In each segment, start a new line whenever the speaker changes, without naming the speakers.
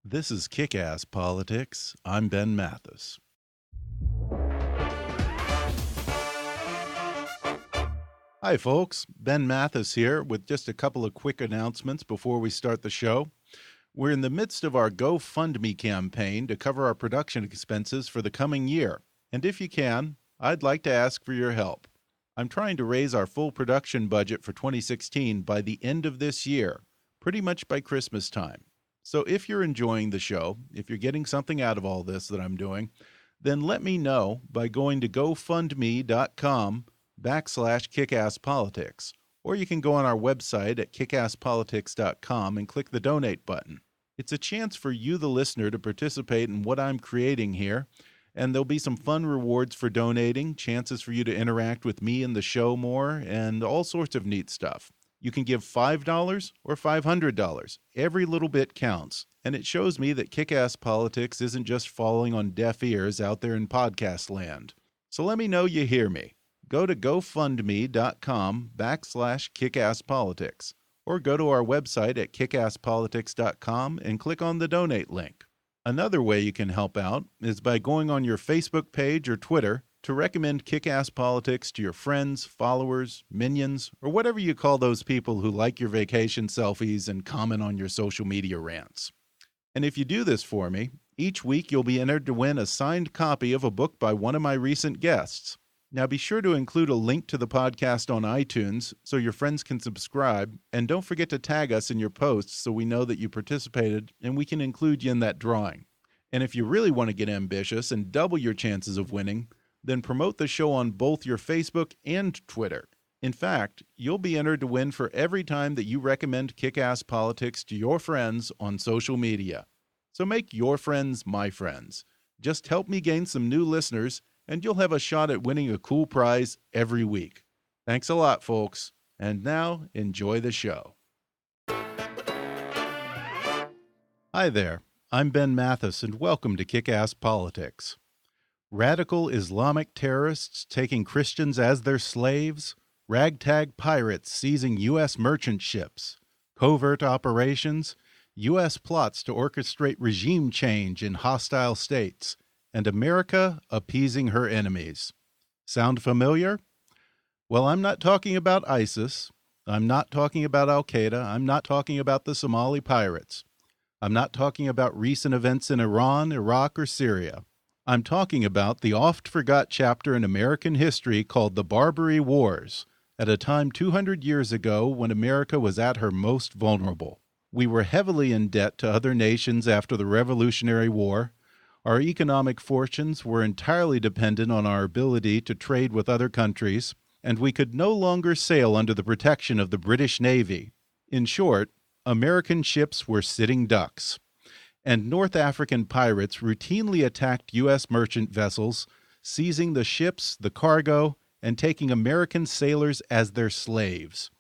This is Kick-Ass Politics. I'm Ben Mathis. Hi, folks. Ben Mathis here with just a couple of quick announcements before we start the show. We're in the midst of our GoFundMe campaign to cover our production expenses for the coming year. And if you can, I'd like to ask for your help. I'm trying to raise our full production budget for 2016 by the end of this year, pretty much by Christmas time. So if you're enjoying the show, if you're getting something out of all this that I'm doing, then let me know by going to gofundme.com/kickasspolitics. Or you can go on our website at kickasspolitics.com and click the donate button. It's a chance for you, the listener, to participate in what I'm creating here, and there'll be some fun rewards for donating, chances for you to interact with me and the show more, and all sorts of neat stuff. You can give $5 or $500. Every little bit counts, and it shows me that Kick-Ass Politics isn't just falling on deaf ears out there in podcast land. So let me know you hear me. Go to gofundme.com/kickasspolitics, or go to our website at kickasspolitics.com and click on the donate link. Another way you can help out is by going on your Facebook page or Twitter to recommend Kick-Ass Politics to your friends, followers, minions, or whatever you call those people who like your vacation selfies and comment on your social media rants. And if you do this for me, each week you'll be entered to win a signed copy of a book by one of my recent guests. Now be sure to include a link to the podcast on iTunes so your friends can subscribe, and don't forget to tag us in your posts so we know that you participated and we can include you in that drawing. And if you really want to get ambitious and double your chances of winning, then promote the show on both your Facebook and Twitter. In fact, you'll be entered to win for every time that you recommend Kick-Ass Politics to your friends on social media. So make your friends my friends. Just help me gain some new listeners, and you'll have a shot at winning a cool prize every week. Thanks a lot, folks. And now, enjoy the show. Hi there. I'm Ben Mathis, and welcome to Kick-Ass Politics. Radical Islamic terrorists taking Christians as their slaves, ragtag pirates seizing U.S. merchant ships, covert operations, U.S. plots to orchestrate regime change in hostile states, and America appeasing her enemies. Sound familiar? Well, I'm not talking about ISIS. I'm not talking about Al-Qauda. I'm not talking about the Somali pirates. I'm not talking about recent events in Iran, Iraq, or Syria. I'm talking about the oft-forgot chapter in American history called the Barbary Wars, at a time 200 years ago when America was at her most vulnerable. We were heavily in debt to other nations after the Revolutionary War. Our economic fortunes were entirely dependent on our ability to trade with other countries, and we could no longer sail under the protection of the British Navy. In short, American ships were sitting ducks. And North African pirates routinely attacked U.S. merchant vessels, seizing the ships, the cargo, and taking American sailors as their slaves.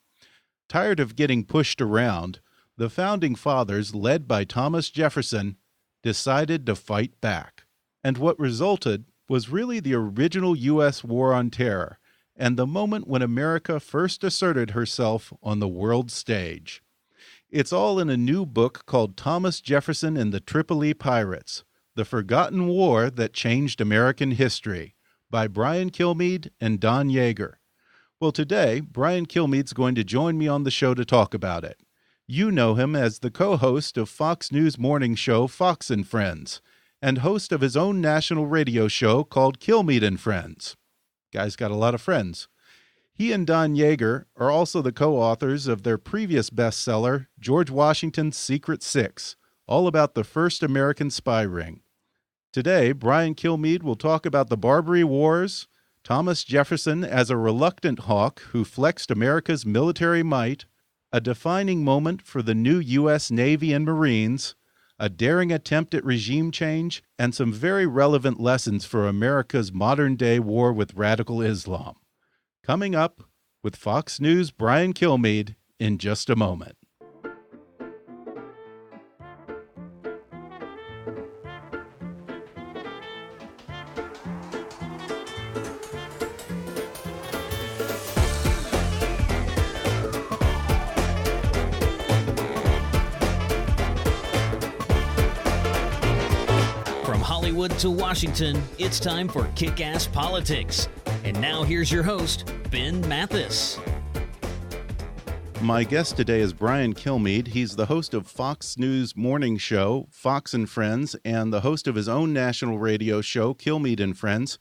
Tired of getting pushed around, the Founding Fathers, led by Thomas Jefferson, decided to fight back. And what resulted was really the original U.S. War on Terror, and the moment when America first asserted herself on the world stage. It's all in a new book called Thomas Jefferson and the Tripoli Pirates, The Forgotten War That Changed American History, by Brian Kilmeade and Don Yaegar. Well, today, Brian Kilmeade's going to join me on the show to talk about it. You know him as the co-host of Fox News morning show Fox and Friends, and host of his own national radio show called Kilmeade and Friends. Guy's got a lot of friends. He and Don Yaegar are also the co-authors of their previous bestseller, George Washington's Secret Six, all about the first American spy ring. Today, Brian Kilmeade will talk about the Barbary Wars, Thomas Jefferson as a reluctant hawk who flexed America's military might, a defining moment for the new U.S. Navy and Marines, a daring attempt at regime change, and some very relevant lessons for America's modern-day war with radical Islam. Coming up with Fox News' Brian Kilmeade in just a moment.
Hollywood to Washington, it's time for Kick-Ass Politics. And now here's your host, Ben Mathis.
My guest today is Brian Kilmeade. He's the host of Fox News morning show, Fox and Friends, and the host of his own national radio show, Kilmeade and Friends.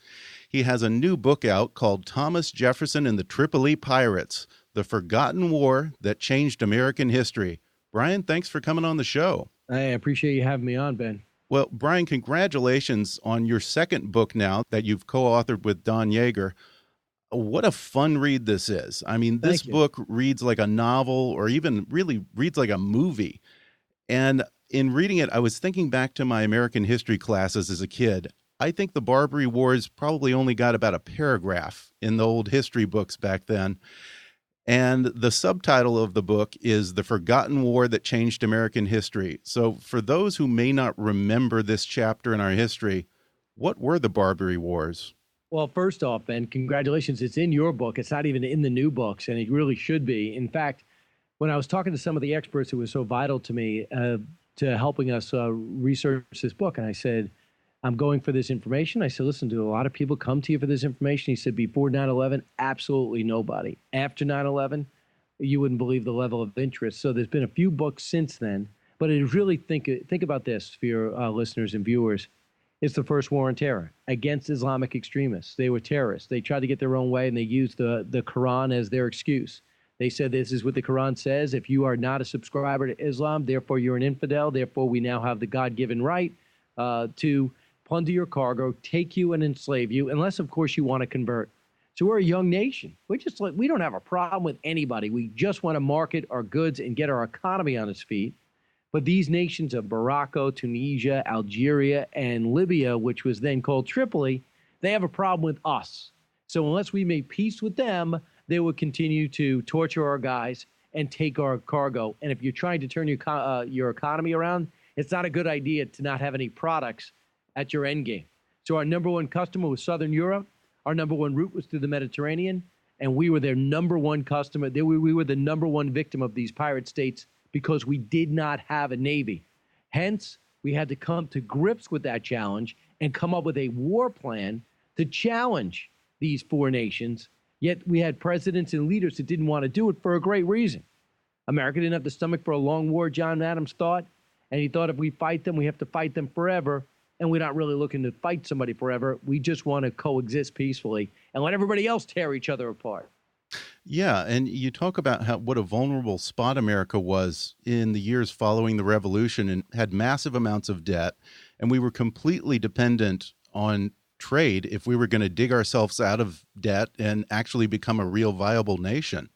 He has a new book out called Thomas Jefferson and the Tripoli Pirates, The Forgotten War That Changed American History. Brian, thanks for coming on the show.
I appreciate you having me on, Ben.
Well, Brian, congratulations on your second book now that you've co-authored with Don Yaegar. What a fun read this is. I mean, this book reads like a novel or even really reads like a movie. And in reading it, I was thinking back to my American history classes as a kid. I think the Barbary Wars probably only got about a paragraph in the old history books back then. And the subtitle of the book is The Forgotten War That Changed American History. So for those who may not remember this chapter in our history, what were the Barbary Wars?
Well, first off, Ben, congratulations. It's in your book. It's not even in the new books, and it really should be. In fact, when I was talking to some of the experts who were so vital to me to helping us research this book, and I said, I'm going for this information. I said, listen, do a lot of people come to you for this information? He said, before 9/11, absolutely nobody. After 9/11, you wouldn't believe the level of interest. So there's been a few books since then, but it really think about this for your listeners and viewers. It's the first war on terror against Islamic extremists. They were terrorists. They tried to get their own way, and they used the Quran as their excuse. They said, this is what the Quran says. If you are not a subscriber to Islam, therefore you're an infidel. Therefore, we now have the God-given right to plunder your cargo, take you and enslave you, unless, of course, you want to convert. So we're a young nation. We don't have a problem with anybody. We just want to market our goods and get our economy on its feet. But these nations of Morocco, Tunisia, Algeria, and Libya, which was then called Tripoli, they have a problem with us. So unless we make peace with them, they will continue to torture our guys and take our cargo. And if you're trying to turn your economy around, it's not a good idea to not have any products at your end game. So our number one customer was Southern Europe. Our number one route was through the Mediterranean, and we were their number one customer. We were the number one victim of these pirate states because we did not have a navy. Hence, we had to come to grips with that challenge and come up with a war plan to challenge these four nations. Yet we had presidents and leaders that didn't want to do it for a great reason. America didn't have the stomach for a long war, John Adams thought, and he thought if we fight them, we have to fight them forever. And we're not really looking to fight somebody forever. We just want to coexist peacefully and let everybody else tear each other apart.
Yeah, and you talk about what a vulnerable spot America was in the years following the revolution and had massive amounts of debt, and we were completely dependent on trade if we were going to dig ourselves out of debt and actually become a real viable nation.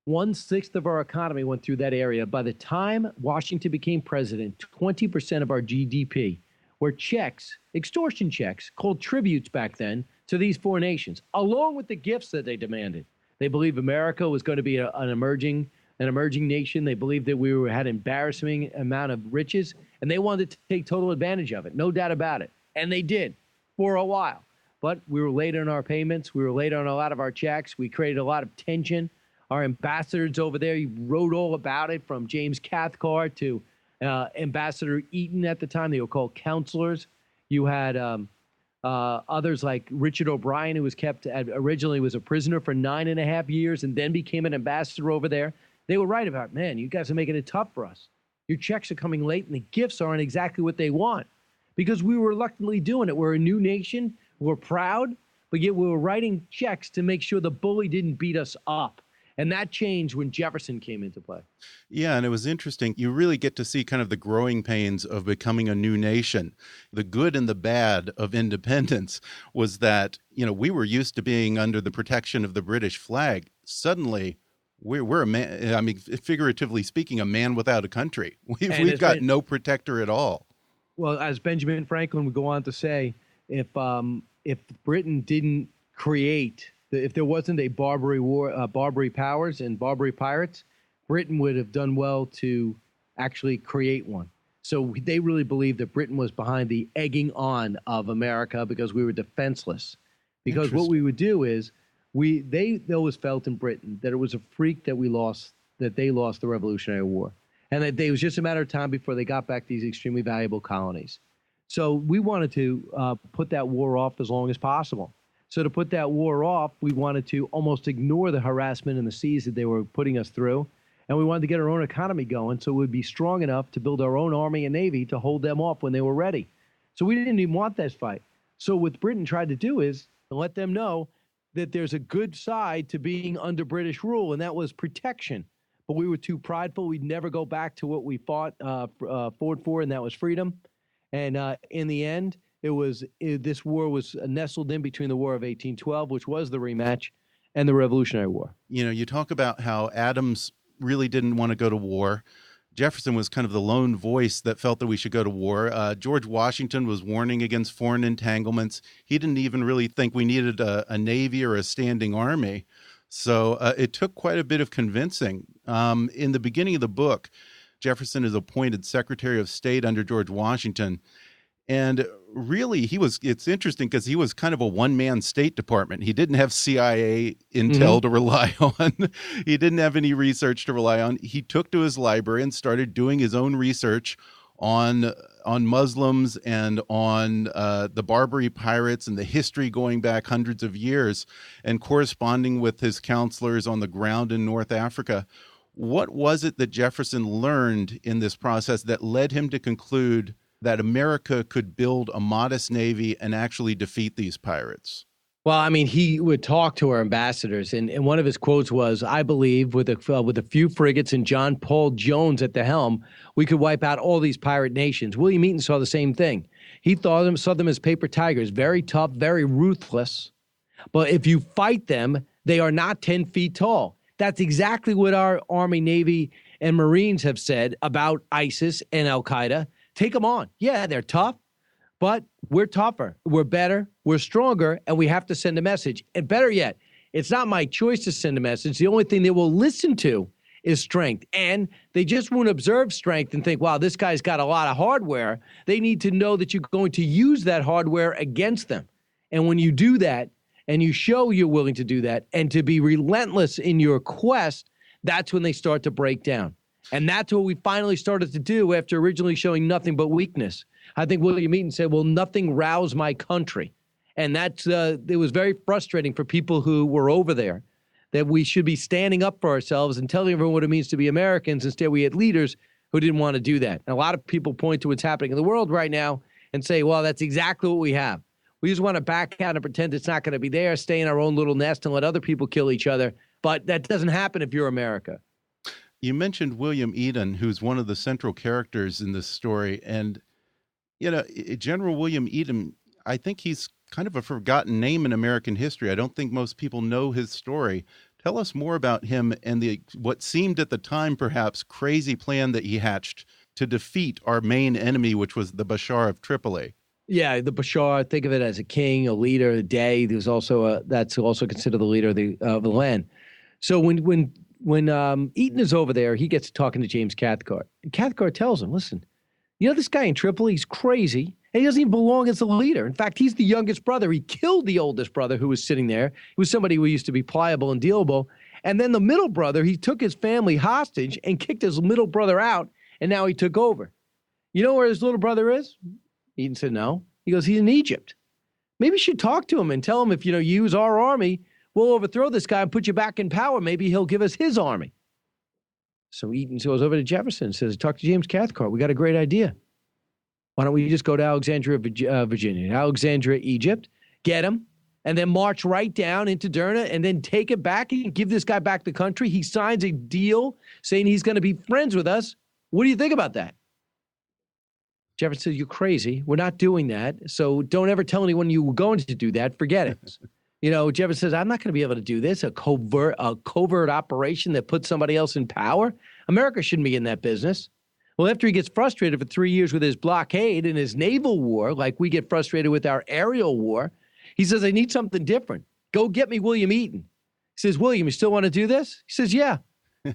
1/6 of our economy went through that area. By the time Washington became president, 20% of our GDP were checks, extortion checks, called tributes back then, to these four nations, along with the gifts that they demanded. They believed America was going to be an emerging nation. They believed that we had an embarrassing amount of riches, and they wanted to take total advantage of it, no doubt about it. And they did for a while. But we were late on our payments. We were late on a lot of our checks. We created a lot of tension. Our ambassadors over there wrote all about it, from James Cathcart to Ambassador Eaton at the time. They were called counselors. You had others like Richard O'Brien, who was originally was a prisoner for 9.5 years and then became an ambassador over there. They were right about, man, you guys are making it tough for us. Your checks are coming late and the gifts aren't exactly what they want, because we were reluctantly doing it. We're a new nation. We're proud, but yet we were writing checks to make sure the bully didn't beat us up. And that changed when Jefferson came into play.
Yeah, and it was interesting. You really get to see kind of the growing pains of becoming a new nation. The good and the bad of independence was that, you know, we were used to being under the protection of the British flag. Suddenly, we're a man, I mean, figuratively speaking, a man without a country. We've got no protector at all.
Well, as Benjamin Franklin would go on to say, if Britain didn't create, if there wasn't a Barbary War, Barbary powers and Barbary pirates, Britain would have done well to actually create one. So they really believed that Britain was behind the egging on of America because we were defenseless. Because what we would do is they always felt in Britain that it was a freak that they lost the Revolutionary War, and that it was just a matter of time before they got back these extremely valuable colonies. So we wanted to put that war off as long as possible. So to put that war off, we wanted to almost ignore the harassment in the seas that they were putting us through. And we wanted to get our own economy going so we'd be strong enough to build our own army and navy to hold them off when they were ready. So we didn't even want this fight. So what Britain tried to do is to let them know that there's a good side to being under British rule, and that was protection. But we were too prideful. We'd never go back to what we fought for, and that was freedom. And in the end, this war was nestled in between the War of 1812, which was the rematch, and the Revolutionary War.
You know, you talk about how Adams really didn't want to go to war. Jefferson was kind of the lone voice that felt that we should go to war. George Washington was warning against foreign entanglements. He didn't even really think we needed a navy or a standing army. So it took quite a bit of convincing. In the beginning of the book, Jefferson is appointed Secretary of State under George Washington. And really, it's interesting because he was kind of a one-man State Department. He didn't have CIA intel to rely on. He didn't have any research to rely on. He took to his library and started doing his own research on Muslims and on the Barbary pirates and the history going back hundreds of years, and corresponding with his counselors on the ground in North Africa. What was it that Jefferson learned in this process that led him to conclude that America could build a modest navy and actually defeat these pirates?
Well, I mean, he would talk to our ambassadors, and one of his quotes was, "I believe with a few frigates and John Paul Jones at the helm, we could wipe out all these pirate nations." William Eaton saw the same thing. He saw them as paper tigers, very tough, very ruthless. But if you fight them, they are not 10 feet tall. That's exactly what our Army, Navy, and Marines have said about ISIS and Al-Qauda. Take them on. Yeah, they're tough, but we're tougher. We're better. We're stronger, and we have to send a message. And better yet, it's not my choice to send a message. The only thing they will listen to is strength. And they just won't observe strength and think, wow, this guy's got a lot of hardware. They need to know that you're going to use that hardware against them. And when you do that, and you show you're willing to do that, and to be relentless in your quest, that's when they start to break down. And that's what we finally started to do after originally showing nothing but weakness. I think William Eaton said, "Will nothing rouse my country?" And that's it was very frustrating for people who were over there, that we should be standing up for ourselves and telling everyone what it means to be Americans. Instead, we had leaders who didn't want to do that. And a lot of people point to what's happening in the world right now and say, well, that's exactly what we have. We just want to back out and pretend it's not going to be there, stay in our own little nest and let other people kill each other. But that doesn't happen if you're America.
You mentioned William Eaton, who's one of the central characters in this story. And, you know, General William Eaton, I think he's kind of a forgotten name in American history. I don't think most people know his story. Tell us more about him and what seemed at the time perhaps crazy plan that he hatched to defeat our main enemy, which was the Bashar of Tripoli. Yeah,
the Bashar, think of it as a king, a leader, a day. There's also that's also considered the leader of the land. So when Eaton is over there, he gets talking to James Cathcart. And Cathcart tells him, listen, you know this guy in Tripoli, he's crazy, and he doesn't even belong as a leader. In fact, he's the youngest brother. He killed the oldest brother who was sitting there. He was somebody who used to be pliable and dealable. And then the middle brother, he took his family hostage and kicked his middle brother out, and now he took over. You know where his little brother is? Eaton said, no. He goes, he's in Egypt. Maybe you should talk to him and tell him if, you use our army, we'll overthrow this guy and put you back in power. Maybe he'll give us his army. So Eaton goes over to Jefferson and says, talk to James Cathcart. We got a great idea. Why don't we just go to Alexandria, Virginia, Alexandria, Egypt, get him, and then march right down into Derna and then take it back and give this guy back the country. He signs a deal saying he's going to be friends with us. What do you think about that? Jefferson says, you're crazy. We're not doing that. So don't ever tell anyone you were going to do that. Forget it. Jefferson says, I'm not going to be able to do this, a covert operation that puts somebody else in power. America shouldn't be in that business. Well, after he gets frustrated for 3 years with his blockade and his naval war, like we get frustrated with our aerial war, he says, I need something different. Go get me William Eaton. He says, William, you still want to do this? He says, yeah.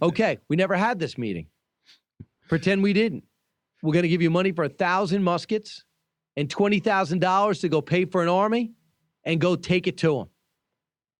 Okay, we never had this meeting. Pretend we didn't. We're going to give you money for 1,000 muskets and $20,000 to go pay for an army and go take it to him.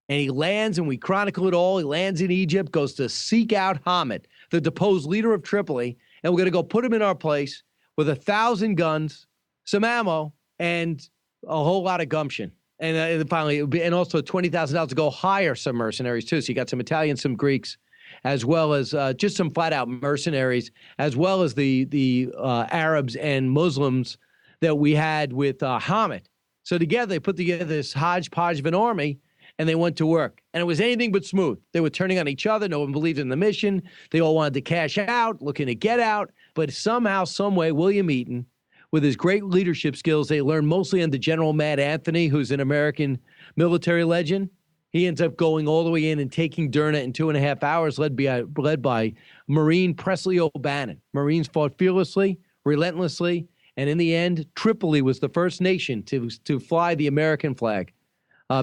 And he lands, and we chronicle it all. He lands in Egypt, goes to seek out Hamid, the deposed leader of Tripoli, and we're going to go put him in our place with 1,000 guns, some ammo, and a whole lot of gumption. And finally, and also $20,000 to go hire some mercenaries too. So you got some Italians, some Greeks, as well as just some flat out mercenaries, as well as the Arabs and Muslims that we had with Hamid. So together, they put together this hodgepodge of an army, and they went to work. And it was anything but smooth. They were turning on each other. No one believed in the mission. They all wanted to cash out, looking to get out. But somehow, some way, William Eaton, with his great leadership skills, they learned mostly under General Mad Anthony, who's an American military legend. He ends up going all the way in and taking Derna in 2.5 hours, led by Marine Presley O'Bannon. Marines fought fearlessly, relentlessly, and in the end, Tripoli was the first nation to fly the American flag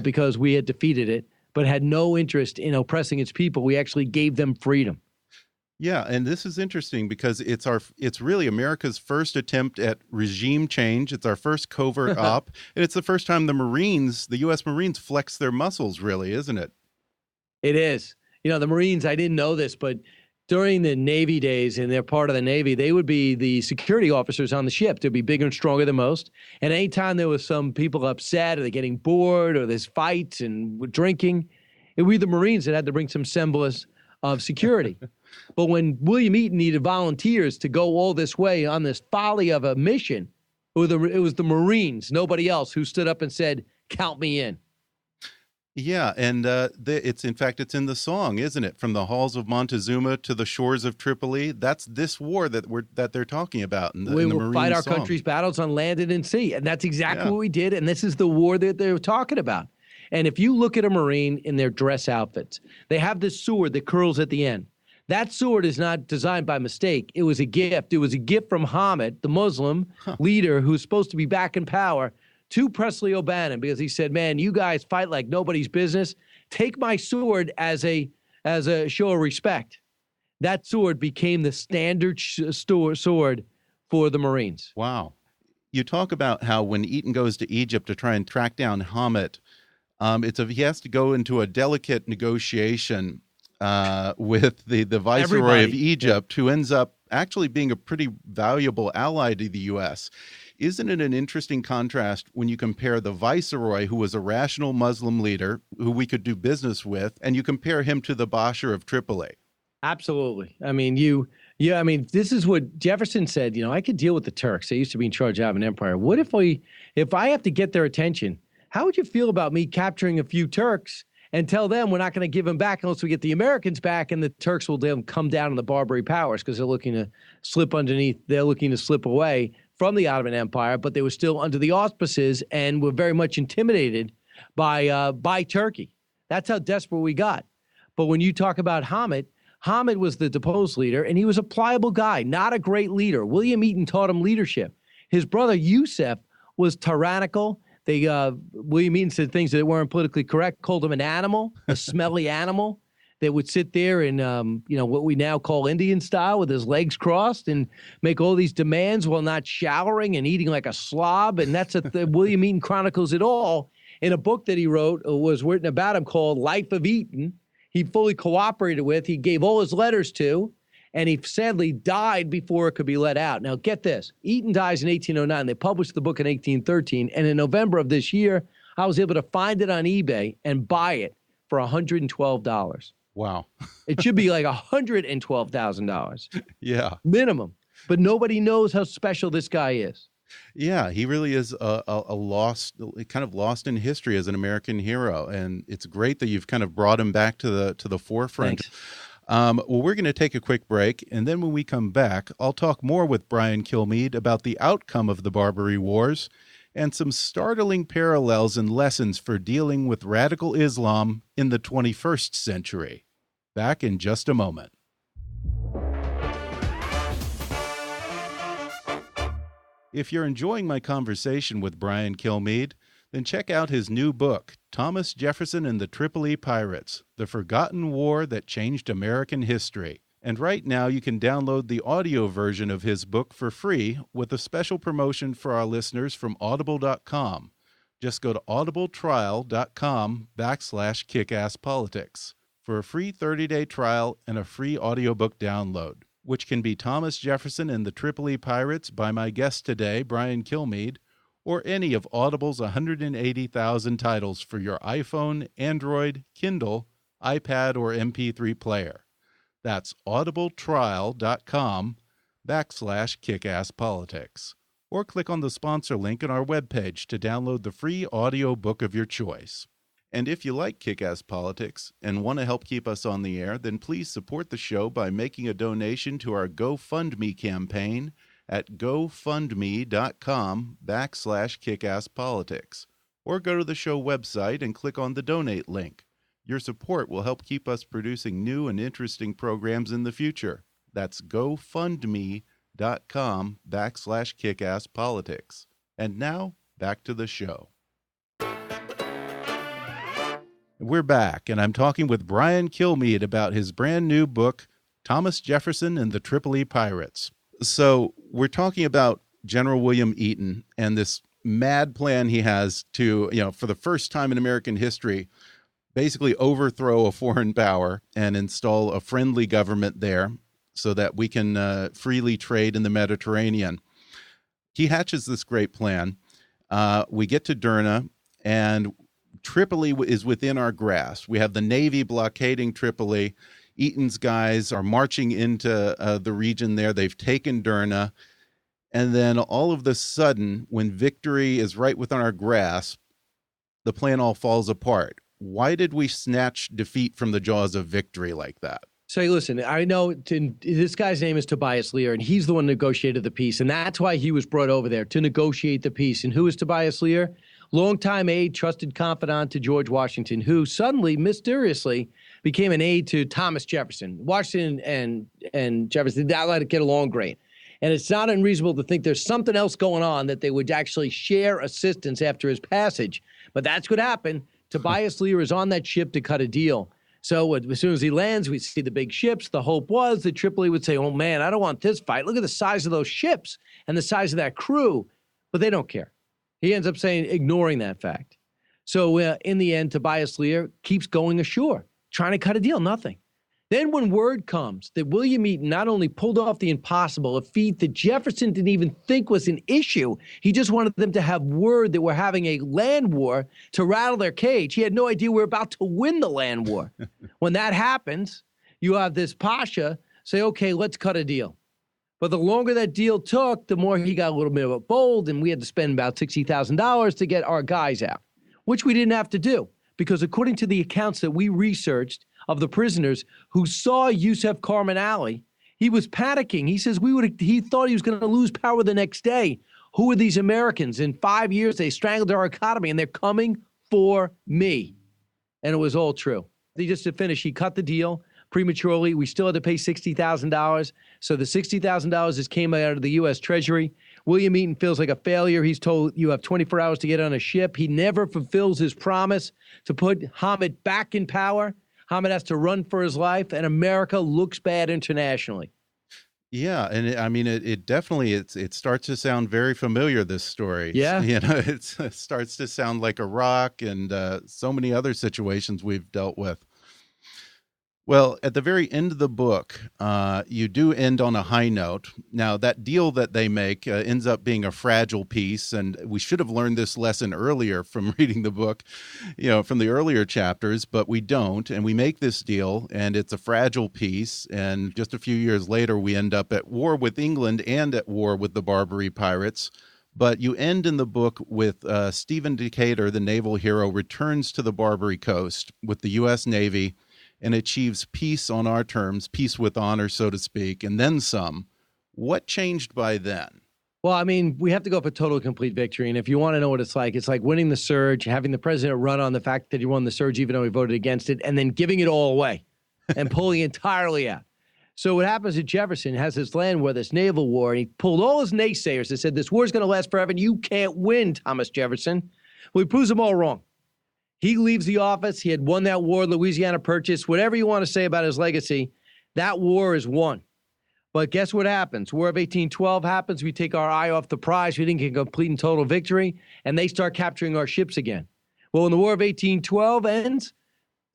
because we had defeated it, but had no interest in oppressing its people. We actually gave them freedom.
Yeah, and this is interesting because it's really America's first attempt at regime change. It's our first covert op, and it's the first time the U.S. Marines flex their muscles, really, isn't it?
It is. You know, the Marines, I didn't know this, but during the Navy days, and they're part of the Navy, they would be the security officers on the ship. They'd be bigger and stronger than most. And anytime there was some people upset or they're getting bored or there's fights and drinking, it would be the Marines that had to bring some semblance of security. But when William Eaton needed volunteers to go all this way on this folly of a mission, it was the Marines, nobody else, who stood up and said, "Count me in."
Yeah, and it's in the song, isn't it? From the halls of Montezuma to the shores of Tripoli. That's this war that they're talking about.
We will fight our country's battles on land and in sea, and that's exactly what we did. And this is the war that they're talking about. And if you look at a Marine in their dress outfits, they have this sword that curls at the end. That sword is not designed by mistake. It was a gift. It was a gift from Hamid, the Muslim leader who's supposed to be back in power, to Presley O'Bannon, because he said, "Man, you guys fight like nobody's business. Take my sword as a show of respect." That sword became the standard sword for the Marines.
Wow. You talk about how when Eaton goes to Egypt to try and track down Hamid, he has to go into a delicate negotiation with the Viceroy of Egypt, who ends up actually being a pretty valuable ally to the U.S. Isn't it an interesting contrast when you compare the Viceroy, who was a rational Muslim leader who we could do business with, and you compare him to the Bashar of Tripoli?
Absolutely. I mean, this is what Jefferson said. I could deal with the Turks. They used to be in charge of an empire. What if I have to get their attention? How would you feel about me capturing a few Turks and tell them we're not going to give them back unless we get the Americans back, and the Turks will then come down on the Barbary powers because they're looking to slip underneath. They're looking to slip away from the Ottoman Empire, but they were still under the auspices and were very much intimidated by Turkey. That's how desperate we got. But when you talk about Hamid was the deposed leader, and he was a pliable guy, not a great leader. William Eaton taught him leadership. His brother Yusuf was tyrannical. William Eaton said things that weren't politically correct, called him an animal, a smelly animal that would sit there in, what we now call Indian style with his legs crossed and make all these demands while not showering and eating like a slob. And that's William Eaton chronicles it all in a book that he wrote, was written about him, called Life of Eaton. He fully cooperated with, he gave all his letters to, and he sadly died before it could be let out. Now, get this. Eaton dies in 1809. They published the book in 1813. And in November of this year, I was able to find it on eBay and buy it for $112.
Wow.
It should be like $112,000.
Yeah.
Minimum. But nobody knows how special this guy is.
Yeah, he really is kind of lost in history as an American hero. And it's great that you've kind of brought him back to the forefront.
Thanks.
Well, we're going to take a quick break, and then when we come back, I'll talk more with Brian Kilmeade about the outcome of the Barbary Wars and some startling parallels and lessons for dealing with radical Islam in the 21st century. Back in just a moment. If you're enjoying my conversation with Brian Kilmeade, then check out his new book, Thomas Jefferson and the Tripoli Pirates, The Forgotten War That Changed American History. And right now you can download the audio version of his book for free with a special promotion for our listeners from audible.com. Just go to audibletrial.com/kickasspolitics for a free 30-day trial and a free audiobook download. which can be Thomas Jefferson and the Tripoli Pirates by my guest today, Brian Kilmeade, or any of Audible's 180,000 titles for your iPhone, Android, Kindle, iPad, or MP3 player. That's audibletrial.com/kickasspolitics. Or click on the sponsor link on our webpage to download the free audio book of your choice. And if you like Kick-Ass Politics and want to help keep us on the air, then please support the show by making a donation to our GoFundMe campaign at gofundme.com/kickasspolitics. Or go to the show website and click on the donate link. Your support will help keep us producing new and interesting programs in the future. That's gofundme.com/kickasspolitics. And now, back to the show. We're back, and I'm talking with Brian Kilmeade about his brand new book, Thomas Jefferson and the Tripoli Pirates. So we're talking about General William Eaton and this mad plan he has to, for the first time in American history, basically overthrow a foreign power and install a friendly government there so that we can freely trade in the Mediterranean. He hatches this great plan. We get to Derna, and Tripoli is within our grasp. We have the Navy blockading Tripoli. Eaton's guys are marching into the region there. They've taken Derna. And then all of a sudden, when victory is right within our grasp, the plan all falls apart. Why did we snatch defeat from the jaws of victory like that?
So listen, I know this guy's name is Tobias Lear, and he's the one who negotiated the peace. And that's why he was brought over there, to negotiate the peace. And who is Tobias Lear? Longtime aide, trusted confidant to George Washington, who suddenly, mysteriously, became an aide to Thomas Jefferson. Washington and Jefferson did not let it get along great. And it's not unreasonable to think there's something else going on, that they would actually share assistance after his passage. But that's what happened. Tobias Lear is on that ship to cut a deal. So as soon as he lands, we see the big ships. The hope was that Tripoli would say, oh, man, I don't want this fight. Look at the size of those ships and the size of that crew. But they don't care. He ends up ignoring that fact. So in the end, Tobias Lear keeps going ashore, trying to cut a deal, nothing. Then when word comes that William Eaton not only pulled off the impossible, a feat that Jefferson didn't even think was an issue, he just wanted them to have word that we're having a land war to rattle their cage. He had no idea we're about to win the land war. When that happens, you have this Pasha say, okay, let's cut a deal. But the longer that deal took, the more he got a little bit of a bold, and we had to spend about $60,000 to get our guys out, which we didn't have to do, because according to the accounts that we researched of the prisoners who saw Yusuf Karman Ali, he was panicking. He says he thought he was going to lose power the next day. Who are these Americans? In 5 years, they strangled our economy, and they're coming for me. And it was all true. Just to finish, he cut the deal prematurely. We still had to pay $60,000. So the $60,000 just came out of the U.S. Treasury. William Eaton feels like a failure. He's told you have 24 hours to get on a ship. He never fulfills his promise to put Hamid back in power. Hamid has to run for his life, and America looks bad internationally.
Yeah, and it definitely it starts to sound very familiar, this story.
Yeah.
It starts to sound like Iraq and so many other situations we've dealt with. Well, at the very end of the book, you do end on a high note. Now, that deal that they make ends up being a fragile peace, and we should have learned this lesson earlier from reading the book, from the earlier chapters, but we don't, and we make this deal, and it's a fragile peace, and just a few years later, we end up at war with England and at war with the Barbary pirates. But you end in the book with Stephen Decatur, the naval hero, returns to the Barbary coast with the U.S. Navy, and achieves peace on our terms, peace with honor, so to speak, and then some. What changed by then?
Well, we have to go for total complete victory. And if you want to know what it's like winning the surge, having the president run on the fact that he won the surge even though he voted against it, and then giving it all away and pulling entirely out. So what happens is Jefferson has this land war, this naval war, and he pulled all his naysayers that said this war is going to last forever and you can't win, Thomas Jefferson. Well, he proves them all wrong. He leaves the office. He had won that war, Louisiana Purchase. Whatever you want to say about his legacy, that war is won. But guess what happens? War of 1812 happens. We take our eye off the prize. We didn't get complete and total victory, and they start capturing our ships again. Well, when the War of 1812 ends,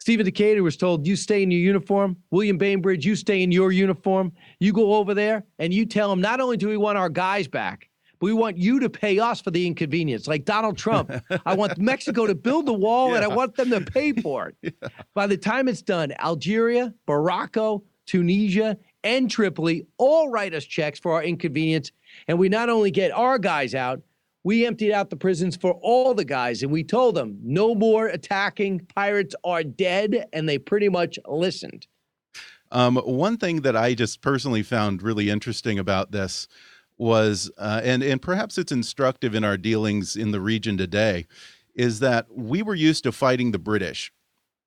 Stephen Decatur was told, you stay in your uniform. William Bainbridge, you stay in your uniform. You go over there and you tell them, not only do we want our guys back, but we want you to pay us for the inconvenience. Like Donald Trump, I want Mexico to build the wall and I want them to pay for it. By the time it's done, Algeria, Morocco, Tunisia, and Tripoli all write us checks for our inconvenience. And we not only get our guys out, we emptied out the prisons for all the guys, and we told them no more attacking. Pirates are dead, and they pretty much listened.
One thing that I just personally found really interesting about this was, and perhaps it's instructive in our dealings in the region today, is that we were used to fighting the British,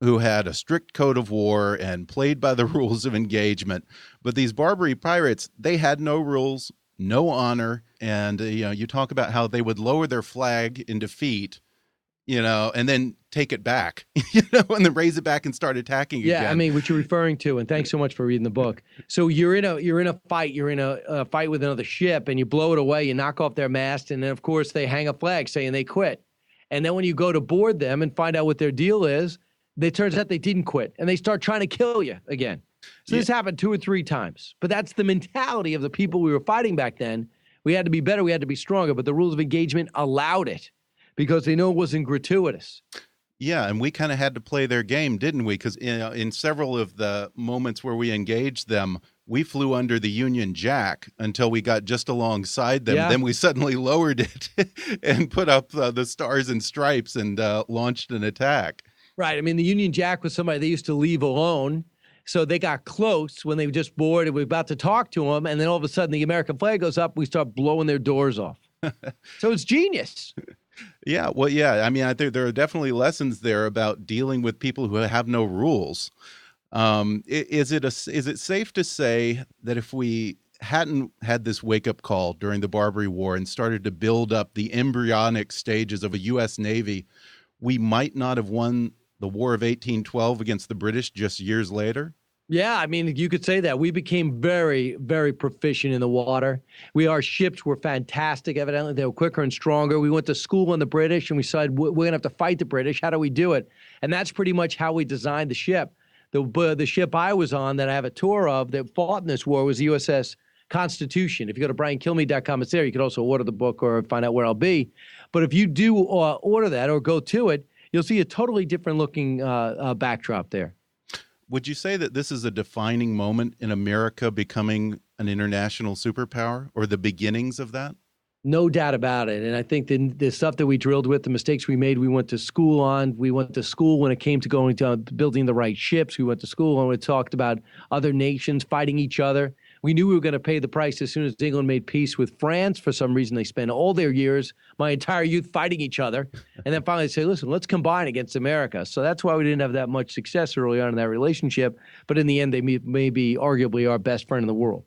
who had a strict code of war and played by the rules of engagement. But these Barbary pirates, they had no rules, no honor, and you talk about how they would lower their flag in defeat, and then take it back, and then raise it back and start attacking again.
Yeah, I mean, what you're referring to, and thanks so much for reading the book. So you're in a fight with another ship, and you blow it away, you knock off their mast, and then of course they hang a flag saying they quit. And then when you go to board them and find out what their deal is, it turns out they didn't quit, and they start trying to kill you again. So this happened 2 or 3 times. But that's the mentality of the people we were fighting back then. We had to be better. We had to be stronger. But the rules of engagement allowed it because they know it wasn't gratuitous.
Yeah, and we kind of had to play their game, didn't we? Because in several of the moments where we engaged them, we flew under the Union Jack until we got just alongside them. Yeah. Then we suddenly lowered it and put up the stars and stripes and launched an attack.
Right. I mean, the Union Jack was somebody they used to leave alone. So they got close when they were just bored and we were about to talk to them. And then all of a sudden the American flag goes up. We start blowing their doors off. So it's genius.
Yeah. Well, yeah. I mean, I think there are definitely lessons there about dealing with people who have no rules. Is it safe to say that if we hadn't had this wake-up call during the Barbary War and started to build up the embryonic stages of a U.S. Navy, we might not have won the War of 1812 against the British just years later?
Yeah, I mean, you could say that. We became very, very proficient in the water. Our ships were fantastic, evidently. They were quicker and stronger. We went to school on the British, and we said, we're going to have to fight the British. How do we do it? And that's pretty much how we designed the ship. The ship I was on that I have a tour of that fought in this war was the USS Constitution. If you go to briankilmeade.com, it's there. You could also order the book or find out where I'll be. But if you do order that or go to it, you'll see a totally different looking backdrop there.
Would you say that this is a defining moment in America becoming an international superpower, or the beginnings of that?
No doubt about it. And I think the stuff that we drilled with, the mistakes we made, we went to school on. We went to school when it came to going to building the right ships. We went to school when we talked about other nations fighting each other. We knew we were going to pay the price as soon as England made peace with France. For some reason, they spent all their years, my entire youth, fighting each other. And then finally they say, listen, let's combine against America. So that's why we didn't have that much success early on in that relationship. But in the end, they may be arguably our best friend in the world.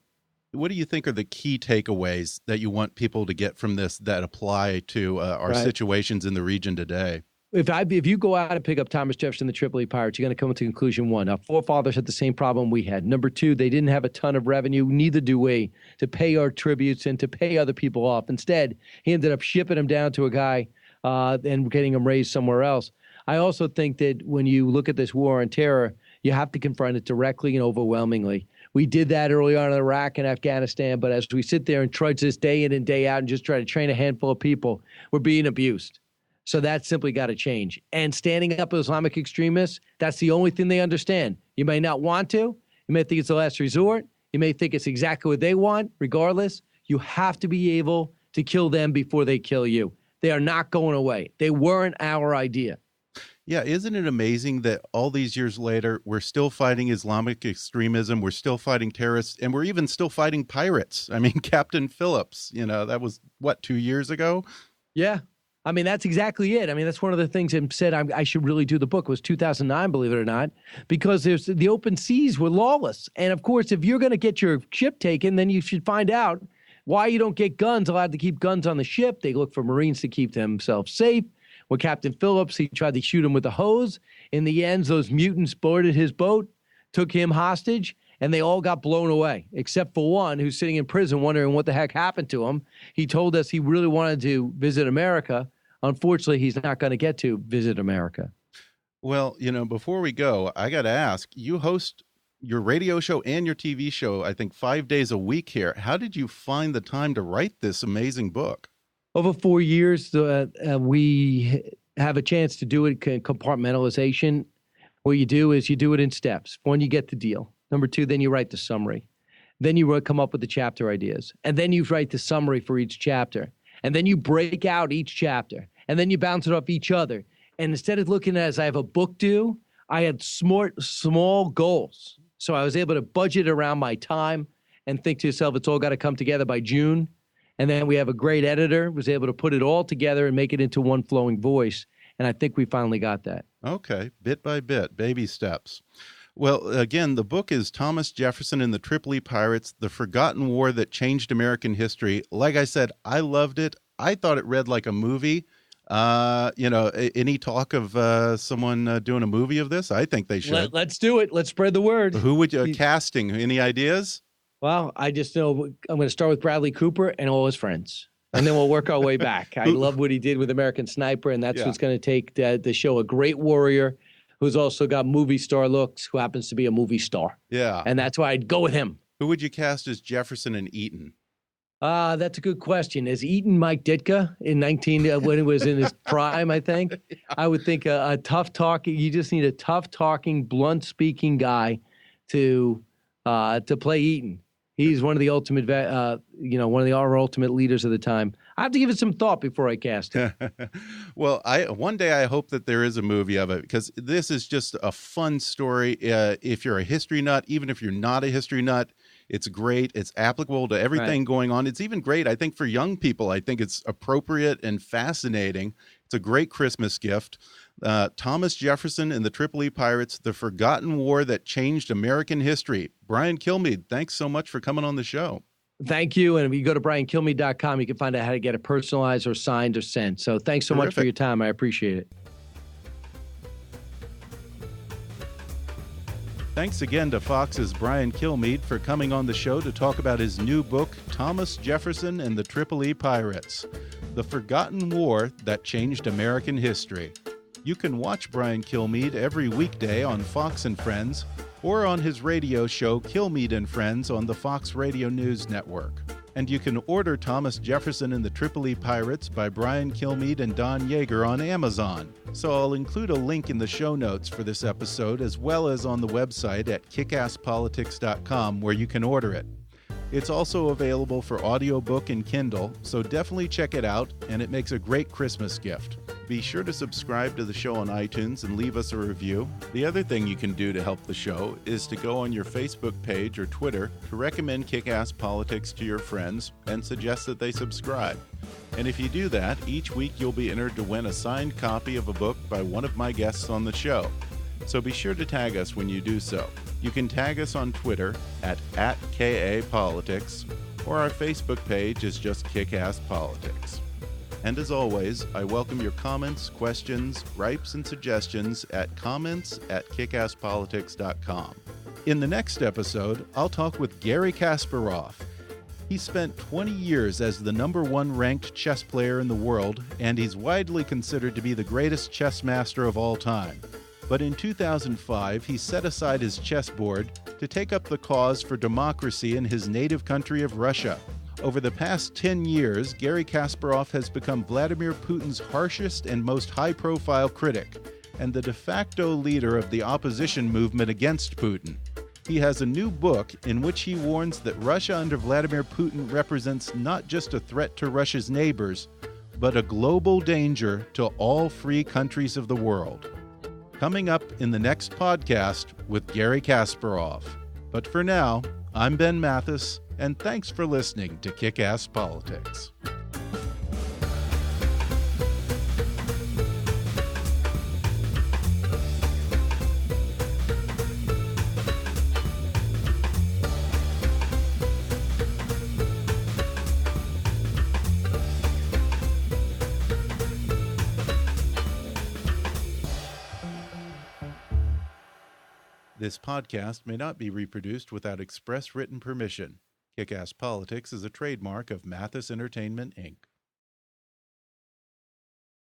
What do you think are the key takeaways that you want people to get from this that apply to our situations in the region today?
If you go out and pick up Thomas Jefferson, the Tripoli Pirates, you're going to come to conclusion one. Our forefathers had the same problem we had. Number two, they didn't have a ton of revenue. Neither do we, to pay our tributes and to pay other people off. Instead, he ended up shipping them down to a guy and getting them raised somewhere else. I also think that when you look at this war on terror, you have to confront it directly and overwhelmingly. We did that early on in Iraq and Afghanistan, but as we sit there and trudge this day in and day out and just try to train a handful of people, we're being abused. So that's simply got to change. And standing up with Islamic extremists, that's the only thing they understand. You may not want to. You may think it's the last resort. You may think it's exactly what they want. Regardless, you have to be able to kill them before they kill you. They are not going away. They weren't our idea.
Yeah, isn't it amazing that all these years later, we're still fighting Islamic extremism, we're still fighting terrorists, and we're even still fighting pirates? I mean, Captain Phillips, that was, 2 years ago?
Yeah. I mean, that's exactly it. I mean, that's one of the things that said I should really do the book was 2009, believe it or not, because the open seas were lawless. And, of course, if you're going to get your ship taken, then you should find out why you don't get guns, allowed to keep guns on the ship. They look for Marines to keep themselves safe. With Captain Phillips, he tried to shoot him with a hose. In the end, those mutants boarded his boat, took him hostage, and they all got blown away, except for one who's sitting in prison wondering what the heck happened to him. He told us he really wanted to visit America. Unfortunately, he's not going to get to visit America.
Well, before we go, I got to ask, you host your radio show and your TV show, I think 5 days a week here. How did you find the time to write this amazing book?
Over 4 years, we have a chance to do it compartmentalization. What you do is you do it in steps. One, you get the deal. Number two, then you write the summary. Then you come up with the chapter ideas. And then you write the summary for each chapter. And then you break out each chapter. And then you bounce it off each other. And instead of looking at it as I have a book due, I had small goals. So I was able to budget around my time and think to yourself, it's all got to come together by June. And then we have a great editor, was able to put it all together and make it into one flowing voice. And I think we finally got that.
Okay, bit by bit, baby steps. Well, again, the book is Thomas Jefferson and the Tripoli Pirates, The Forgotten War That Changed American History. Like I said, I loved it. I thought it read like a movie. Any talk of someone doing a movie of this? I think they should.
Let's do it. Let's spread the word.
Who would you casting? Any ideas?
Well, I just know I'm going to start with Bradley Cooper and all his friends, and then we'll work our way back. I love what he did with American Sniper, and that's what's going to take the show. A great warrior who's also got movie star looks, who happens to be a movie star.
Yeah.
And that's why I'd go with him.
Who would you cast as Jefferson and Eaton?
That's a good question. Is Eaton Mike Ditka in when it was in his prime, I think? Yeah. I would think a tough talking, you just need a tough talking, blunt speaking guy to play Eaton. He's one of the ultimate, our ultimate leaders of the time. I have to give it some thought before I cast it.
Well, one day I hope that there is a movie of it, because this is just a fun story. If you're a history nut, even if you're not a history nut, it's great. It's applicable to everything going on. It's even great, I think, for young people. I think it's appropriate and fascinating. It's a great Christmas gift. Thomas Jefferson and the Tripoli Pirates, The Forgotten War That Changed American History. Brian Kilmeade, thanks so much for coming on the show.
Thank you. And if you go to briankilmeade.com, you can find out how to get it personalized or signed or sent. So thanks so much for your time. I appreciate it.
Thanks again to Fox's Brian Kilmeade for coming on the show to talk about his new book, Thomas Jefferson and the Tripoli Pirates, The Forgotten War That Changed American History. You can watch Brian Kilmeade every weekday on Fox and Friends or on his radio show Kilmeade and Friends on the Fox Radio News Network. And you can order Thomas Jefferson and the Tripoli Pirates by Brian Kilmeade and Don Yaegar on Amazon. So I'll include a link in the show notes for this episode, as well as on the website at kickasspolitics.com, where you can order it. It's also available for audiobook and Kindle, so definitely check it out, and it makes a great Christmas gift. Be sure to subscribe to the show on iTunes and leave us a review. The other thing you can do to help the show is to go on your Facebook page or Twitter to recommend Kick-Ass Politics to your friends and suggest that they subscribe. And if you do that, each week you'll be entered to win a signed copy of a book by one of my guests on the show. So be sure to tag us when you do so. You can tag us on Twitter at @KAPolitics, or our Facebook page is just Kick-Ass Politics. And as always, I welcome your comments, questions, gripes, and suggestions at comments@kickasspolitics.com. In the next episode, I'll talk with Garry Kasparov. He spent 20 years as the #1 ranked chess player in the world, and he's widely considered to be the greatest chess master of all time. But in 2005, he set aside his chessboard to take up the cause for democracy in his native country of Russia. Over the past 10 years, Garry Kasparov has become Vladimir Putin's harshest and most high-profile critic, and the de facto leader of the opposition movement against Putin. He has a new book in which he warns that Russia under Vladimir Putin represents not just a threat to Russia's neighbors, but a global danger to all free countries of the world. Coming up in the next podcast with Garry Kasparov. But for now, I'm Ben Mathis, and thanks for listening to Kick-Ass Politics. This podcast may not be reproduced without express written permission. Kick-Ass Politics is a trademark of Mathis Entertainment, Inc.